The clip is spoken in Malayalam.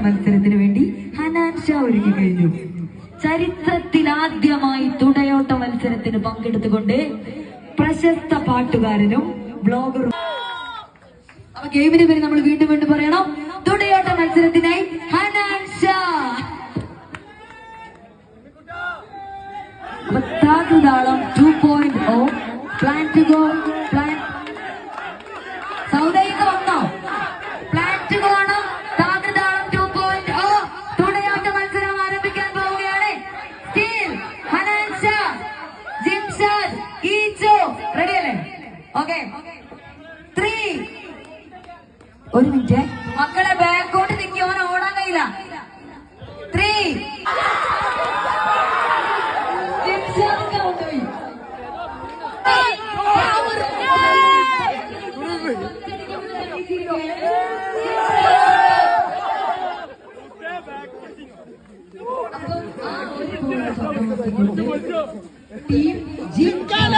മത്സരത്തിന് വേണ്ടി ഹനാൻ ഷാ ഒരുങ്ങി കഴിഞ്ഞു. ചരിത്രത്തിൽ ആദ്യമായി തുടയോട്ട മത്സരത്തിന് പങ്കെടുത്തുകൊണ്ട് പ്രശസ്ത പാട്ടുകാരനും ബ്ലോഗറും. അപ്പൊ ഗെയിമിന് പേര് നമ്മൾ വീണ്ടും വീണ്ടും പറയണം. തുടയോട്ട മത്സരത്തിനായി ഹനാൻ ഷാ. താളം 2.0 പ്ലാൻ ടു ഗോ. പ്ലാൻ സൗദയിക്ക് വന്നോ? പ്ലാൻ ടു ഗോ ആണോ? താളം 2.0 തുടയോട്ട മത്സരം ആരംഭിക്കാൻ പോവുകയാണ്. സ്റ്റീൽ, ഹനാൻ ഷാ, ജിംഷാദ്, ഈച്ചോ റെഡി അല്ലേ? ഓക്കെ 3. ഒരു മിനിറ്റ് മക്കളെ, ബാക്കോട്ട് നിൽക്കുവാൻ ഓടാൻ കഴിയില്ല. 3. ടീം ജിംഖാന